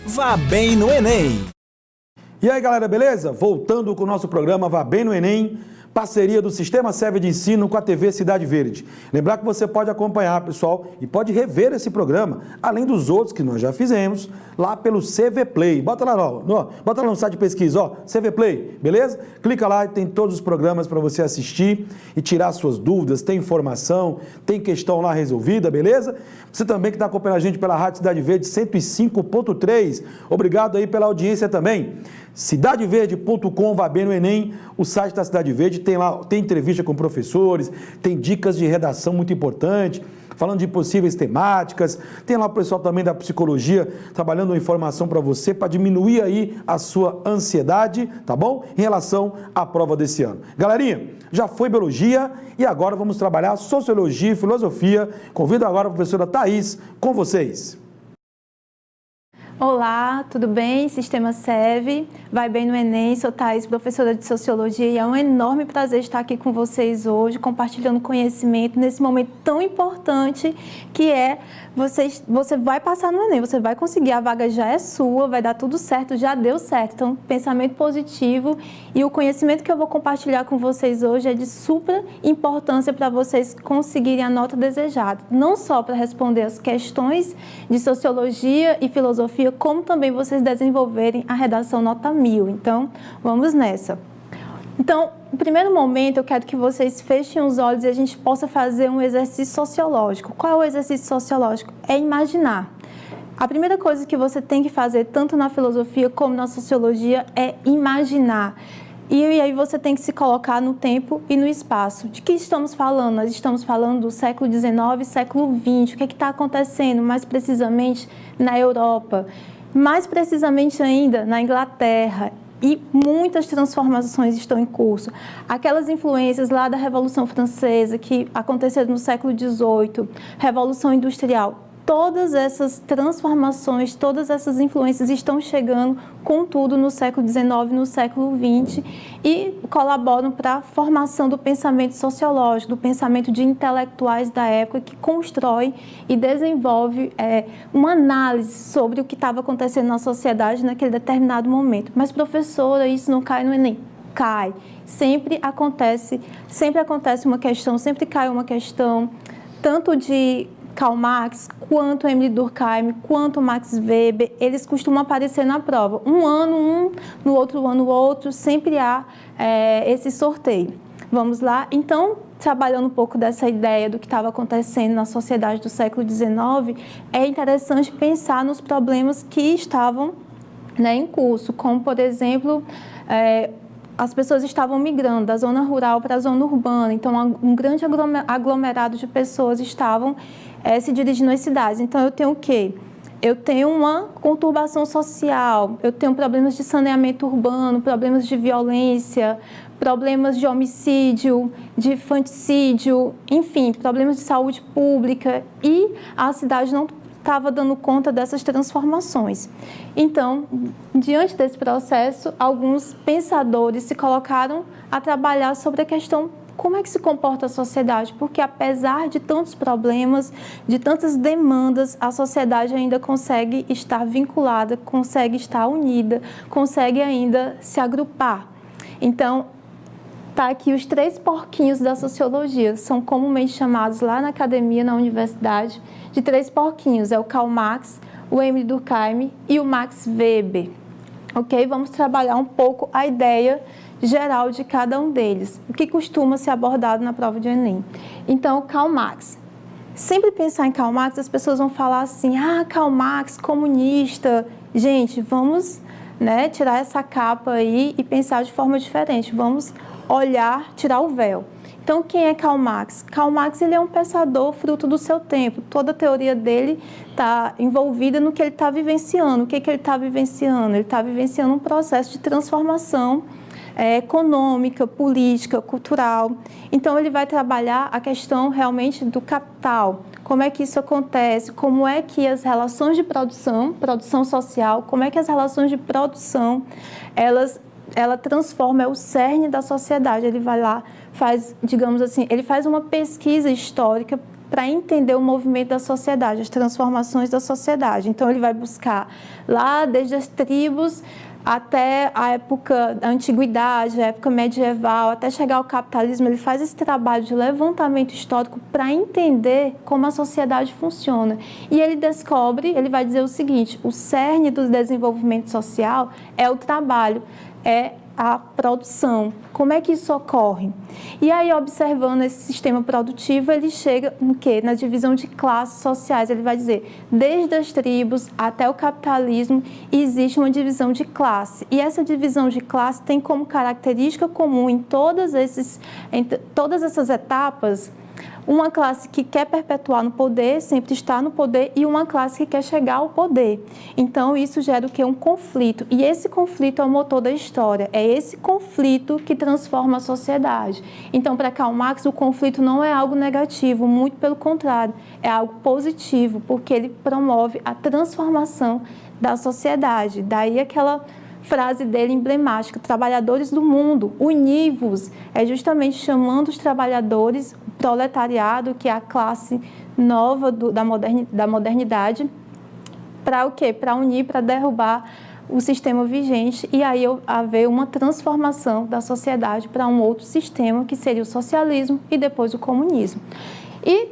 Vá Bem no Enem. E aí, galera, beleza? Voltando com o nosso programa Vá Bem no Enem, parceria do Sistema SEV de Ensino com a TV Cidade Verde. Lembrar que você pode acompanhar, pessoal, e pode rever esse programa, além dos outros que nós já fizemos, lá pelo CV Play. Bota lá no site de pesquisa, ó, CV Play, beleza? Clica lá e tem todos os programas para você assistir e tirar suas dúvidas, tem informação, tem questão lá resolvida, beleza? Você também que está acompanhando a gente pela Rádio Cidade Verde 105.3, obrigado aí pela audiência também. Cidadeverde.com, Vá Bem no Enem, o site da Cidade Verde, tem lá, tem entrevista com professores, tem dicas de redação muito importante, falando de possíveis temáticas, tem lá o pessoal também da psicologia, trabalhando uma informação para você, para diminuir aí a sua ansiedade, tá bom? Em relação à prova desse ano. Galerinha, já foi biologia e agora vamos trabalhar sociologia e filosofia. Convido agora a professora Thaís com vocês. Olá, tudo bem? Sistema SEV, Vai Bem no Enem, sou Thaís, professora de Sociologia, e é um enorme prazer estar aqui com vocês hoje, compartilhando conhecimento nesse momento tão importante que é você vai passar no Enem, você vai conseguir, a vaga já é sua, vai dar tudo certo, já deu certo. Então, pensamento positivo, e o conhecimento que eu vou compartilhar com vocês hoje é de super importância para vocês conseguirem a nota desejada, não só para responder as questões de Sociologia e Filosofia, como também vocês desenvolverem a redação nota 1000. Então, vamos nessa. Então, no primeiro momento, eu quero que vocês fechem os olhos e a gente possa fazer um exercício sociológico. Qual é o exercício sociológico? É imaginar. A primeira coisa que você tem que fazer, tanto na filosofia como na sociologia, é imaginar. E aí você tem que se colocar no tempo e no espaço. De que estamos falando? Nós estamos falando do século XIX e século XX. O que está acontecendo mais precisamente na Europa? Mais precisamente ainda na Inglaterra. E muitas transformações estão em curso. Aquelas influências lá da Revolução Francesa que aconteceram no século XVIII, Revolução Industrial, todas essas transformações, todas essas influências estão chegando, contudo, no século XIX, no século XX, e colaboram para a formação do pensamento sociológico, do pensamento de intelectuais da época que constrói e desenvolve uma análise sobre o que estava acontecendo na sociedade naquele determinado momento. Mas, professora, isso não cai no Enem? Cai. Sempre acontece uma questão, sempre cai uma questão, tanto de Karl Marx, quanto Emile Durkheim, quanto Max Weber, eles costumam aparecer na prova. Um ano um, no outro ano outro, sempre há esse sorteio. Vamos lá? Então, trabalhando um pouco dessa ideia do que estava acontecendo na sociedade do século XIX, é interessante pensar nos problemas que estavam em curso, como, por exemplo, as pessoas estavam migrando da zona rural para a zona urbana, então um grande aglomerado de pessoas estavam se dirigindo às cidades. Então, eu tenho o quê? Eu tenho uma conturbação social, eu tenho problemas de saneamento urbano, problemas de violência, problemas de homicídio, de infanticídio, enfim, problemas de saúde pública, e a cidade não estava dando conta dessas transformações. Então, diante desse processo, alguns pensadores se colocaram a trabalhar sobre a questão: como é que se comporta a sociedade? Porque, apesar de tantos problemas, de tantas demandas, a sociedade ainda consegue estar vinculada, consegue estar unida, consegue ainda se agrupar. Então, tá aqui os 3 porquinhos da sociologia, são comumente chamados lá na academia, na universidade, de 3 porquinhos. É o Karl Marx, o Emile Durkheim e o Max Weber. Ok? Vamos trabalhar um pouco a ideia geral de cada um deles, o que costuma ser abordado na prova de Enem. Então, Karl Marx. Sempre pensar em Karl Marx, as pessoas vão falar assim: Karl Marx, comunista. Gente, vamos tirar essa capa aí e pensar de forma diferente. Vamos olhar, tirar o véu. Então, quem é Karl Marx? Karl Marx, ele é um pensador fruto do seu tempo. Toda a teoria dele está envolvida no que ele está vivenciando. O que ele está vivenciando? Ele está vivenciando um processo de transformação econômica, política, cultural. Então, ele vai trabalhar a questão realmente do capital. Como é que isso acontece? Como é que as relações de produção social, como é que as relações de produção, ela transforma, é o cerne da sociedade. Ele vai lá, faz, digamos assim, ele faz uma pesquisa histórica para entender o movimento da sociedade, as transformações da sociedade. Então, ele vai buscar lá desde as tribos até a época da antiguidade, a época medieval, até chegar ao capitalismo. Ele faz esse trabalho de levantamento histórico para entender como a sociedade funciona. E ele descobre, ele vai dizer o seguinte: o cerne do desenvolvimento social é o trabalho, é a produção. Como é que isso ocorre? E aí, observando esse sistema produtivo, ele chega no quê? Na divisão de classes sociais. Ele vai dizer, desde as tribos até o capitalismo, existe uma divisão de classe. E essa divisão de classe tem como característica comum em todas essas etapas, uma classe que quer perpetuar no poder, sempre está no poder, e uma classe que quer chegar ao poder. Então, isso gera o quê? Um conflito. E esse conflito é o motor da história. É esse conflito que transforma a sociedade. Então, para Karl Marx, o conflito não é algo negativo, muito pelo contrário, é algo positivo, porque ele promove a transformação da sociedade. Daí aquela frase dele emblemática: trabalhadores do mundo, univos, é justamente chamando os trabalhadores, o proletariado, que é a classe nova da modernidade, para o quê? Para unir, para derrubar o sistema vigente e aí haver uma transformação da sociedade para um outro sistema, que seria o socialismo e depois o comunismo. E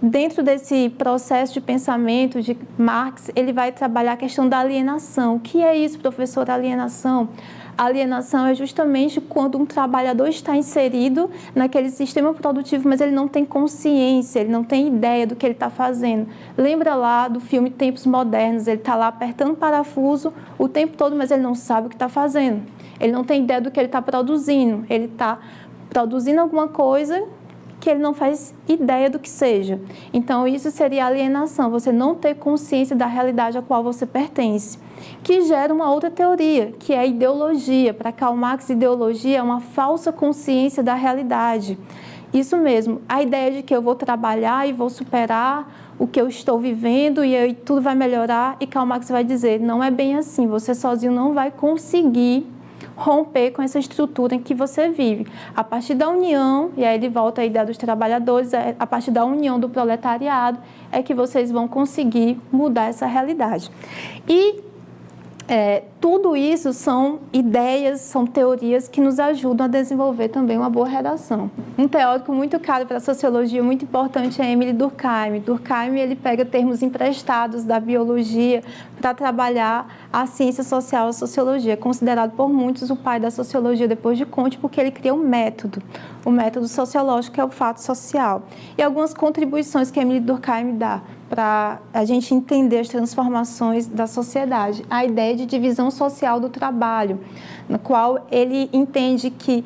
dentro desse processo de pensamento de Marx, ele vai trabalhar a questão da alienação. O que é isso, professor, alienação? A alienação é justamente quando um trabalhador está inserido naquele sistema produtivo, mas ele não tem consciência, ele não tem ideia do que ele está fazendo. Lembra lá do filme Tempos Modernos, ele está lá apertando parafuso o tempo todo, mas ele não sabe o que está fazendo. Ele não tem ideia do que ele está produzindo. Ele está produzindo alguma coisa que ele não faz ideia do que seja. Então, isso seria alienação, você não ter consciência da realidade a qual você pertence, que gera uma outra teoria, que é a ideologia. Para Karl Marx, ideologia é uma falsa consciência da realidade. Isso mesmo, a ideia de que eu vou trabalhar e vou superar o que eu estou vivendo e aí tudo vai melhorar, e Karl Marx vai dizer, não é bem assim, você sozinho não vai conseguir romper com essa estrutura em que você vive. A partir da união, e aí ele volta à ideia dos trabalhadores, a partir da união do proletariado, é que vocês vão conseguir mudar essa realidade. E tudo isso são ideias, são teorias que nos ajudam a desenvolver também uma boa redação. Um teórico muito caro para a sociologia, muito importante, é Émile Durkheim. Durkheim, ele pega termos emprestados da biologia para trabalhar a ciência social, a sociologia. É considerado por muitos o pai da sociologia depois de Comte, porque ele cria um método, o método sociológico, que é o fato social. E algumas contribuições que Émile Durkheim dá para a gente entender as transformações da sociedade. A ideia de divisão social do trabalho, no qual ele entende que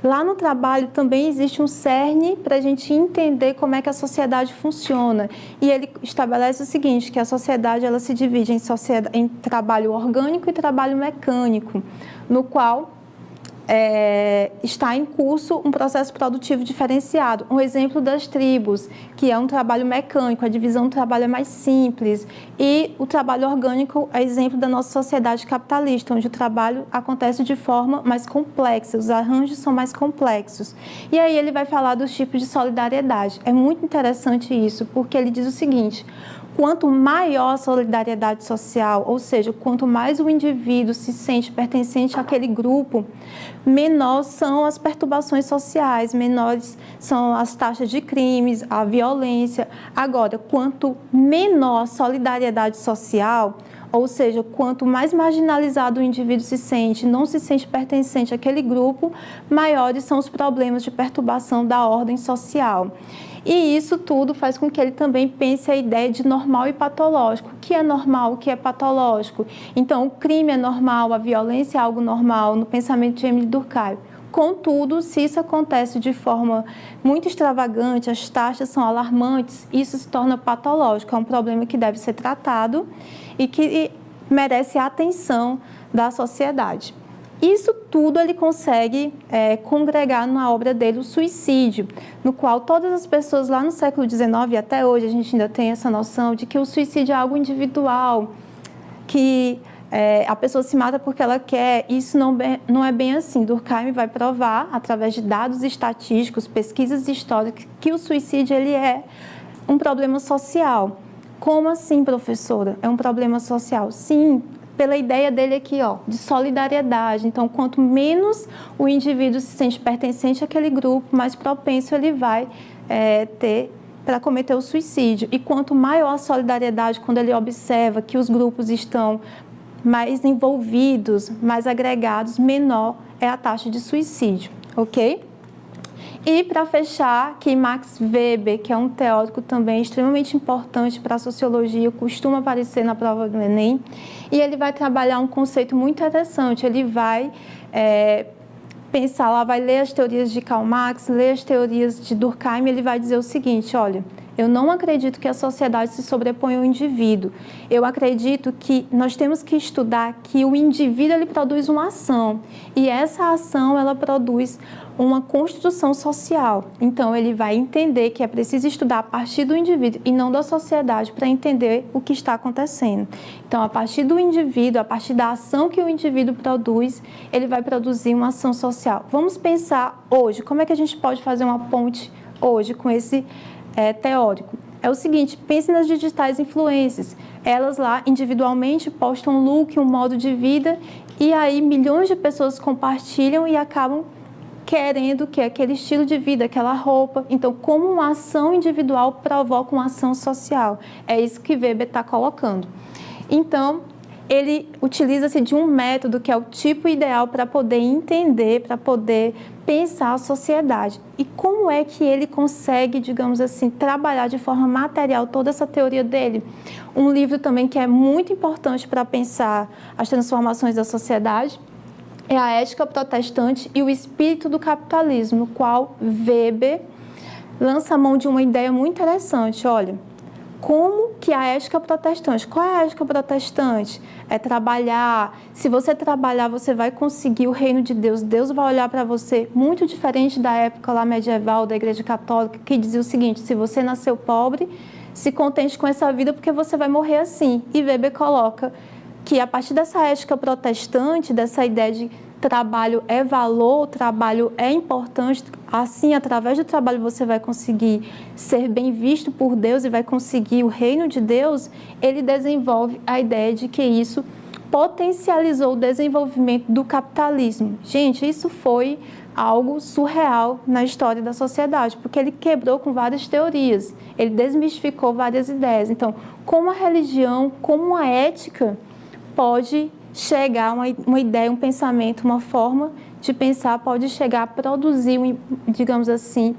lá no trabalho também existe um cerne para a gente entender como é que a sociedade funciona. E ele estabelece o seguinte, que a sociedade ela se divide em trabalho orgânico e trabalho mecânico, no qual está em curso um processo produtivo diferenciado. Um exemplo das tribos, que é um trabalho mecânico, a divisão do trabalho é mais simples, e o trabalho orgânico é exemplo da nossa sociedade capitalista, onde o trabalho acontece de forma mais complexa, os arranjos são mais complexos. E aí ele vai falar dos tipos de solidariedade. É muito interessante isso, porque ele diz o seguinte: quanto maior a solidariedade social, ou seja, quanto mais o indivíduo se sente pertencente àquele grupo, menor são as perturbações sociais, menores são as taxas de crimes, a violência. Agora, quanto menor a solidariedade social, ou seja, quanto mais marginalizado o indivíduo se sente, não se sente pertencente àquele grupo, maiores são os problemas de perturbação da ordem social. E isso tudo faz com que ele também pense a ideia de normal e patológico. O que é normal, o que é patológico? Então, o crime é normal, a violência é algo normal, no pensamento de Émile Durkheim. Contudo, se isso acontece de forma muito extravagante, as taxas são alarmantes, isso se torna patológico, é um problema que deve ser tratado e que merece a atenção da sociedade. Isso tudo ele consegue congregar na obra dele, O Suicídio, no qual todas as pessoas lá no século XIX e até hoje a gente ainda tem essa noção de que o suicídio é algo individual, que a pessoa se mata porque ela quer. Isso não é bem assim. Durkheim vai provar, através de dados estatísticos, pesquisas históricas, que o suicídio ele é um problema social. Como assim, professora? É um problema social? Sim, pela ideia dele aqui, ó, de solidariedade. Então, quanto menos o indivíduo se sente pertencente àquele grupo, mais propenso ele vai ter para cometer o suicídio. E quanto maior a solidariedade, quando ele observa que os grupos estão mais envolvidos, mais agregados, menor é a taxa de suicídio, ok? E, para fechar, aqui Max Weber, que é um teórico também extremamente importante para a sociologia, costuma aparecer na prova do Enem, e ele vai trabalhar um conceito muito interessante. Ele vai pensar lá, vai ler as teorias de Karl Marx, ler as teorias de Durkheim, e ele vai dizer o seguinte: olha, eu não acredito que a sociedade se sobreponha ao indivíduo. Eu acredito que nós temos que estudar que o indivíduo ele produz uma ação, e essa ação ela produz uma construção social. Então, ele vai entender que é preciso estudar a partir do indivíduo e não da sociedade para entender o que está acontecendo. Então, a partir do indivíduo, a partir da ação que o indivíduo produz, ele vai produzir uma ação social. Vamos pensar hoje, como é que a gente pode fazer uma ponte hoje com esse teórico? É o seguinte, pense nas digitais influencers. Elas lá individualmente postam um look, um modo de vida, e aí milhões de pessoas compartilham e acabam querendo que aquele estilo de vida, aquela roupa. Então, como uma ação individual provoca uma ação social. É isso que Weber está colocando. Então, ele utiliza-se de um método que é o tipo ideal para poder entender, para poder pensar a sociedade. E como é que ele consegue, digamos assim, trabalhar de forma material toda essa teoria dele? Um livro também que é muito importante para pensar as transformações da sociedade é A Ética Protestante e o Espírito do Capitalismo, no qual Weber lança a mão de uma ideia muito interessante. Olha, como que a ética protestante? Qual é a ética protestante? É trabalhar. Se você trabalhar, você vai conseguir o reino de Deus. Deus vai olhar para você muito diferente da época lá medieval da Igreja Católica, que dizia o seguinte: se você nasceu pobre, se contente com essa vida porque você vai morrer assim. E Weber coloca que a partir dessa ética protestante, dessa ideia de trabalho é valor, trabalho é importante, assim, através do trabalho você vai conseguir ser bem visto por Deus e vai conseguir o reino de Deus, ele desenvolve a ideia de que isso potencializou o desenvolvimento do capitalismo. Gente, isso foi algo surreal na história da sociedade, porque ele quebrou com várias teorias, ele desmistificou várias ideias. Então, como a religião, como a ética pode chegar a uma ideia, um pensamento, uma forma de pensar, pode chegar a produzir, digamos assim,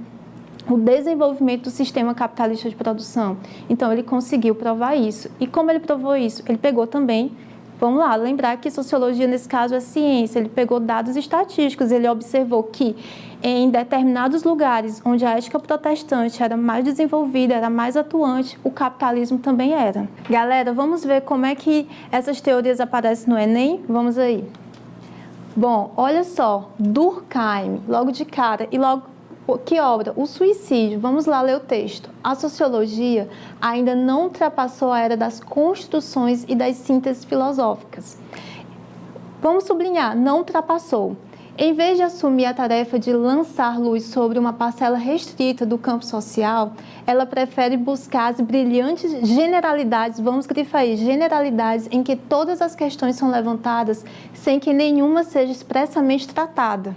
o desenvolvimento do sistema capitalista de produção. Então, ele conseguiu provar isso. E como ele provou isso? Ele pegou também, vamos lá, lembrar que sociologia, nesse caso, é ciência. Ele pegou dados estatísticos, ele observou que em determinados lugares onde a ética protestante era mais desenvolvida, era mais atuante, o capitalismo também era. Galera, vamos ver como é que essas teorias aparecem no Enem? Vamos aí. Bom, olha só, Durkheim, logo de cara, e logo que obra? O suicídio. Vamos lá ler o texto. A sociologia ainda não ultrapassou a era das construções e das sínteses filosóficas. Vamos sublinhar, não ultrapassou. Em vez de assumir a tarefa de lançar luz sobre uma parcela restrita do campo social, ela prefere buscar as brilhantes generalidades, vamos grifar aí, generalidades em que todas as questões são levantadas sem que nenhuma seja expressamente tratada.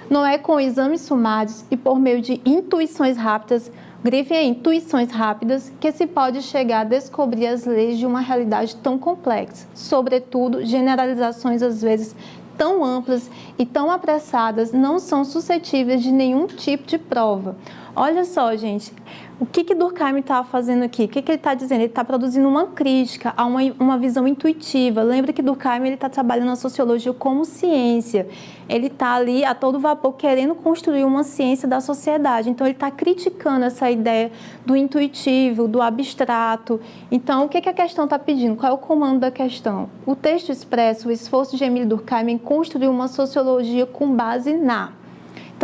Não é com exames sumários e por meio de intuições rápidas, grifem aí, intuições rápidas, que se pode chegar a descobrir as leis de uma realidade tão complexa. Sobretudo, generalizações às vezes tão amplas e tão apressadas não são suscetíveis de nenhum tipo de prova. Olha só, gente, o que Durkheim está fazendo aqui? O que ele está dizendo? Ele está produzindo uma crítica a uma visão intuitiva. Lembra que Durkheim está trabalhando a sociologia como ciência. Ele está ali a todo vapor querendo construir uma ciência da sociedade. Então, ele está criticando essa ideia do intuitivo, do abstrato. Então, o que a questão está pedindo? Qual é o comando da questão? O texto expressa o esforço de Emile Durkheim em construir uma sociologia com base na...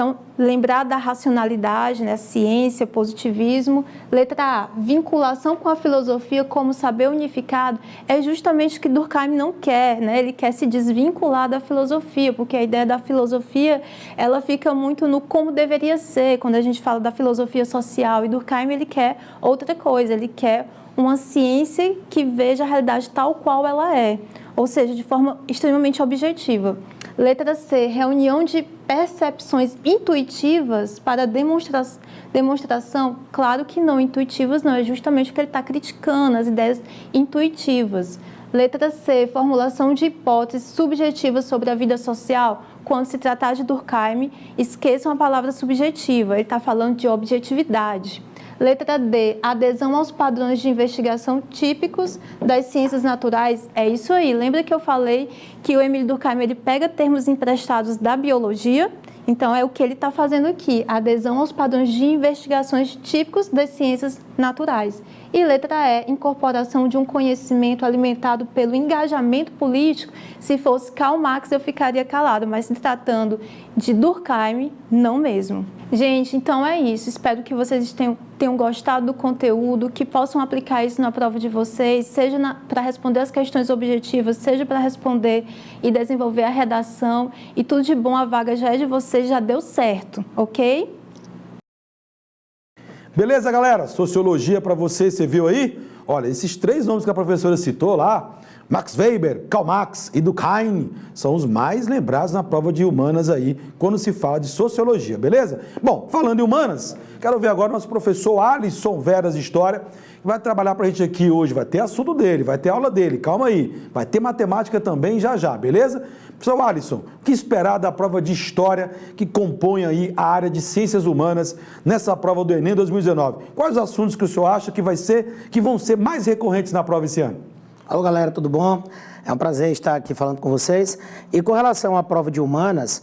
Então, lembrar da racionalidade, né? Ciência, positivismo. Letra A, vinculação com a filosofia como saber unificado, é justamente o que Durkheim não quer, né? Ele quer se desvincular da filosofia, porque a ideia da filosofia, ela fica muito no como deveria ser, quando a gente fala da filosofia social, e Durkheim ele quer outra coisa, ele quer uma ciência que veja a realidade tal qual ela é, ou seja, de forma extremamente objetiva. Letra C, reunião de percepções intuitivas para demonstração, claro que não, intuitivas não, é justamente o que ele está criticando, as ideias intuitivas. Letra C, formulação de hipóteses subjetivas sobre a vida social. Quando se tratar de Durkheim, esqueçam a palavra subjetiva, ele está falando de objetividade. Letra D, adesão aos padrões de investigação típicos das ciências naturais. É isso aí. Lembra que eu falei que o Émile Durkheim ele pega termos emprestados da biologia? Então, é o que ele está fazendo aqui, adesão aos padrões de investigações típicos das ciências naturais. E letra E, incorporação de um conhecimento alimentado pelo engajamento político. Se fosse Karl Marx, eu ficaria calado, mas se tratando de Durkheim, não mesmo. Gente, então é isso. Espero que vocês tenham gostado do conteúdo, que possam aplicar isso na prova de vocês, seja para responder as questões objetivas, seja para responder e desenvolver a redação. E tudo de bom, a vaga já é de vocês, já deu certo, ok? Beleza, galera? Sociologia para você, você viu aí? Olha, esses 3 nomes que a professora citou lá, Max Weber, Karl Marx e Durkheim, são os mais lembrados na prova de humanas aí, quando se fala de sociologia, beleza? Bom, falando em humanas, quero ver agora o nosso professor Alisson Veras de História, que vai trabalhar pra gente aqui hoje, vai ter assunto dele, vai ter aula dele, calma aí, vai ter matemática também já, beleza? Professor Alisson, o que esperar da prova de História que compõe aí a área de Ciências Humanas nessa prova do Enem 2019? Quais os assuntos que o senhor acha que vão ser mais recorrentes na prova esse ano? Alô, galera, tudo bom? É um prazer estar aqui falando com vocês. E com relação à prova de humanas,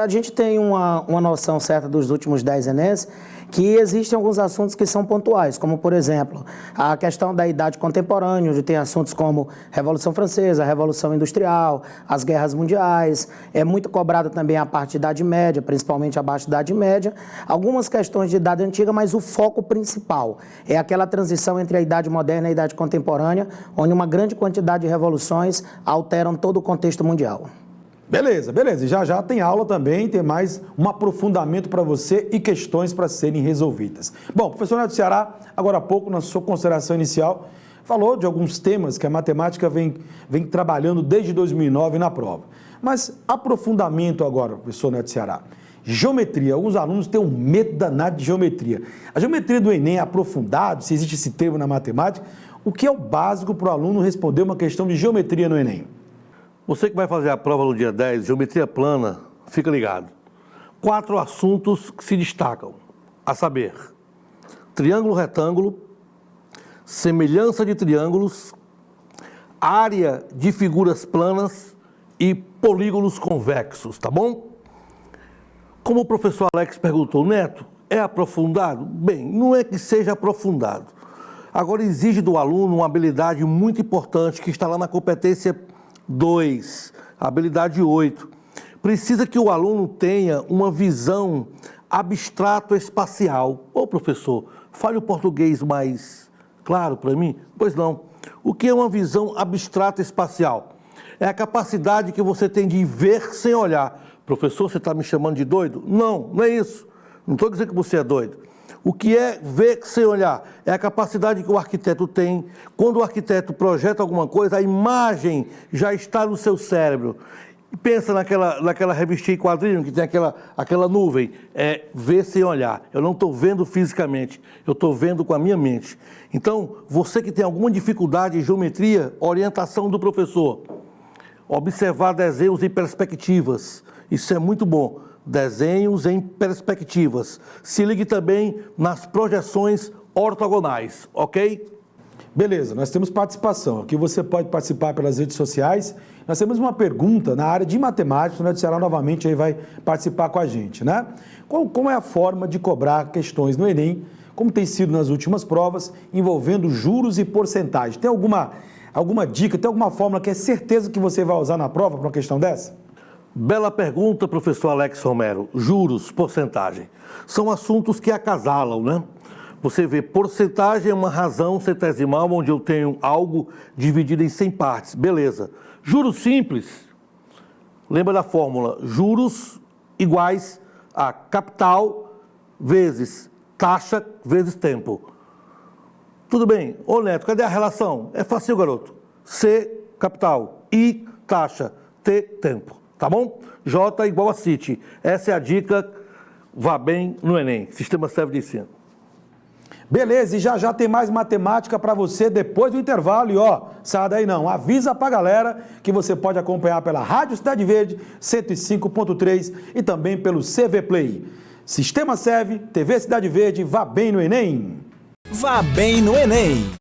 a gente tem uma noção certa dos últimos 10 Enems, que existem alguns assuntos que são pontuais, como, por exemplo, a questão da idade contemporânea, onde tem assuntos como Revolução Francesa, Revolução Industrial, as guerras mundiais, é muito cobrada também a parte da Idade Média, principalmente abaixo da Idade Média, algumas questões de Idade Antiga, mas o foco principal é aquela transição entre a Idade Moderna e a Idade Contemporânea, onde uma grande quantidade de revoluções alteram todo o contexto mundial. Beleza. E já tem aula também, tem mais um aprofundamento para você e questões para serem resolvidas. Bom, professor Neto Ceará, agora há pouco, na sua consideração inicial, falou de alguns temas que a matemática vem trabalhando desde 2009 na prova. Mas aprofundamento agora, professor Neto Ceará. Geometria, alguns alunos têm um medo danado de geometria. A geometria do Enem é aprofundado, se existe esse termo na matemática, o que é o básico para o aluno responder uma questão de geometria no Enem? Você que vai fazer a prova no dia 10, geometria plana, fica ligado. 4 assuntos que se destacam, a saber, triângulo retângulo, semelhança de triângulos, área de figuras planas e polígonos convexos, tá bom? Como o professor Alex perguntou, Neto, é aprofundado? Bem, não é que seja aprofundado. Agora exige do aluno uma habilidade muito importante que está lá na competência 2, habilidade 8. Precisa que o aluno tenha uma visão abstrato-espacial. Ô, professor, fale o português mais claro para mim? Pois não. O que é uma visão abstrato-espacial? É a capacidade que você tem de ver sem olhar. Professor, você está me chamando de doido? Não, não é isso. Não estou dizendo que você é doido. O que é ver sem olhar? É a capacidade que o arquiteto tem. Quando o arquiteto projeta alguma coisa, a imagem já está no seu cérebro. Pensa naquela revistinha em quadrinho que tem aquela nuvem. É ver sem olhar. Eu não estou vendo fisicamente, eu estou vendo com a minha mente. Então, você que tem alguma dificuldade em geometria, orientação do professor. Observar desenhos em perspectivas. Isso é muito bom. Desenhos em perspectivas. Se ligue também nas projeções ortogonais, ok? Beleza, nós temos participação. Aqui você pode participar pelas redes sociais. Nós temos uma pergunta na área de matemática, o Neto Ceará novamente aí vai participar com a gente, né? Como é a forma de cobrar questões no Enem, como tem sido nas últimas provas, envolvendo juros e porcentagem? Tem alguma dica, tem alguma fórmula que é certeza que você vai usar na prova para uma questão dessa? Bela pergunta, professor Alex Romero. Juros, porcentagem. São assuntos que acasalam, né? Você vê, porcentagem é uma razão centesimal onde eu tenho algo dividido em 100 partes. Beleza. Juros simples, lembra da fórmula? Juros iguais a capital vezes taxa vezes tempo. Tudo bem. Ô Neto, cadê a relação? É fácil, garoto. C, capital. I, taxa. T, tempo. Tá bom? J igual a CIT. Essa é a dica. Vá bem no Enem. Sistema Serve de Ensino. Beleza, e já tem mais matemática para você depois do intervalo. E ó, sai daí não, avisa pra galera que você pode acompanhar pela Rádio Cidade Verde 105.3 e também pelo CV Play. Sistema Serve, TV Cidade Verde, vá bem no Enem. Vá bem no Enem.